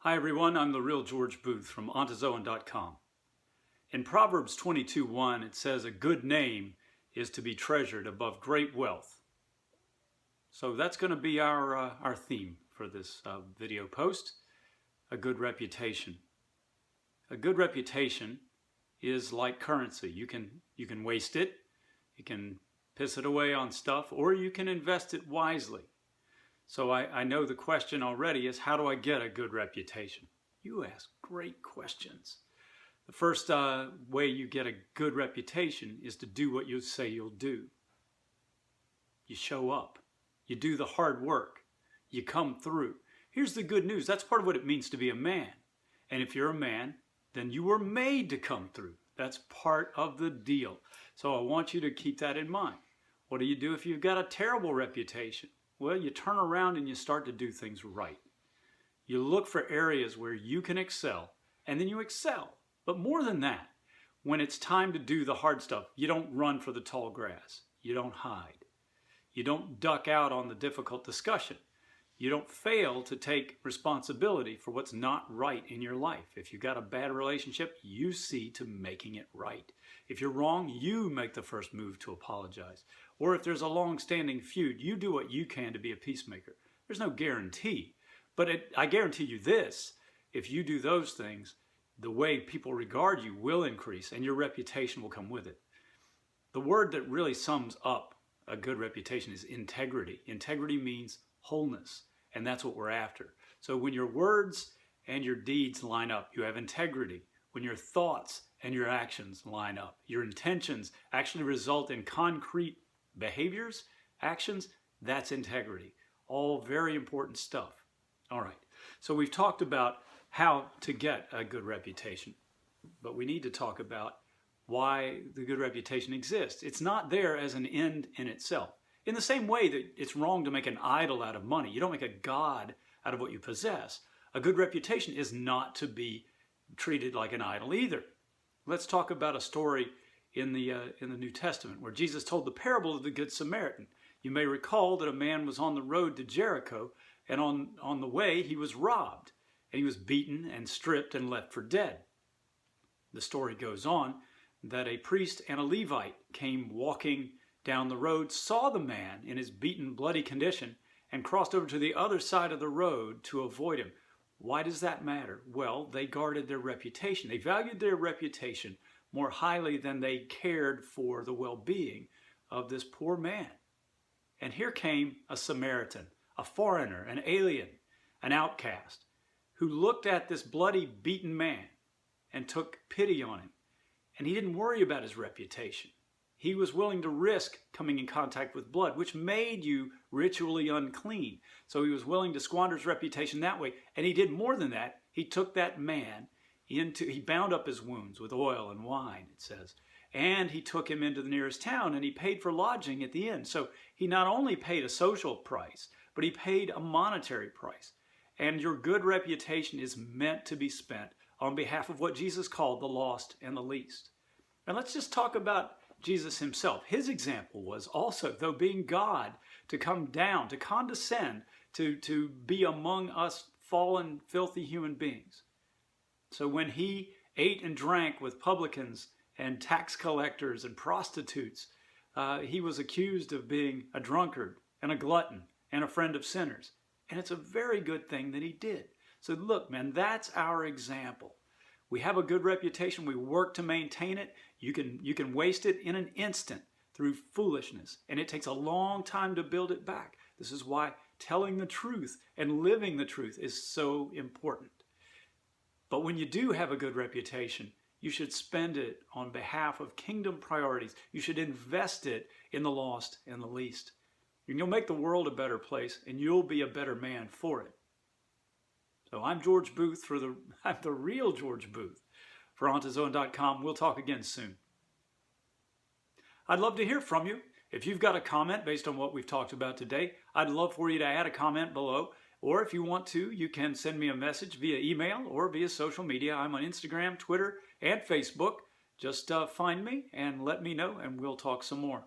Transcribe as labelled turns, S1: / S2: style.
S1: Hi everyone, I'm the real George Booth from Ontozoan.com. In Proverbs 22:1 it says, "A good name is to be treasured above great wealth." So that's going to be our theme for this video post, a good reputation. A good reputation is like currency. You can waste it, you can piss it away on stuff, or you can invest it wisely. So I know the question already is, how do I get a good reputation? You ask great questions. The first way you get a good reputation is to do what you say you'll do. You show up. You do the hard work. You come through. Here's the good news. That's part of what it means to be a man. And if you're a man, then you were made to come through. That's part of the deal. So I want you to keep that in mind. What do you do if you've got a terrible reputation? Well, you turn around and you start to do things right. You look for areas where you can excel, and then you excel. But more than that, when it's time to do the hard stuff, you don't run for the tall grass. You don't hide. You don't duck out on the difficult discussion. You don't fail to take responsibility for what's not right in your life. If you've got a bad relationship, you see to making it right. If you're wrong, you make the first move to apologize. Or if there's a long-standing feud, you do what you can to be a peacemaker. There's no guarantee, but I guarantee you this: if you do those things, the way people regard you will increase and your reputation will come with it. The word that really sums up a good reputation is integrity. Integrity means wholeness, and that's what we're after. So when your words and your deeds line up, you have integrity. When your thoughts and your actions line up, your intentions actually result in concrete behaviors, actions, that's integrity. All very important stuff. All right, so we've talked about how to get a good reputation, but we need to talk about why the good reputation exists. It's not there as an end in itself. In the same way that it's wrong to make an idol out of money. You don't make a god out of what you possess. A good reputation is not to be treated like an idol either. Let's talk about a story in the New Testament where Jesus told the parable of the Good Samaritan. You may recall that a man was on the road to Jericho, and on the way he was robbed, and he was beaten and stripped and left for dead. The story goes on that a priest and a Levite came walking down the road, saw the man in his beaten, bloody condition, and crossed over to the other side of the road to avoid him. Why does that matter? Well, they guarded their reputation. They valued their reputation more highly than they cared for the well-being of this poor man. And here came a Samaritan, a foreigner, an alien, an outcast, who looked at this bloody, beaten man and took pity on him. And he didn't worry about his reputation. He was willing to risk coming in contact with blood, which made you ritually unclean. So he was willing to squander his reputation that way. And he did more than that. He took that man he bound up his wounds with oil and wine, it says. And he took him into the nearest town, and he paid for lodging at the inn. So he not only paid a social price, but he paid a monetary price. And your good reputation is meant to be spent on behalf of what Jesus called the lost and the least. And let's just talk about Jesus himself. His example was also, though being God, to come down, to condescend, to be among us fallen, filthy human beings. So when he ate and drank with publicans and tax collectors and prostitutes, he was accused of being a drunkard and a glutton and a friend of sinners. And it's a very good thing that he did. So look, man, that's our example. We have a good reputation. We work to maintain it. You can waste it in an instant through foolishness, and it takes a long time to build it back. This is why telling the truth and living the truth is so important. But when you do have a good reputation, you should spend it on behalf of kingdom priorities. You should invest it in the lost and the least. And you'll make the world a better place, and you'll be a better man for it. So I'm George Booth I'm the real George Booth for Ontozoan.com. We'll talk again soon. I'd love to hear from you. If you've got a comment based on what we've talked about today, I'd love for you to add a comment below. Or if you want to, you can send me a message via email or via social media. I'm on Instagram, Twitter, and Facebook. Just find me and let me know, and we'll talk some more.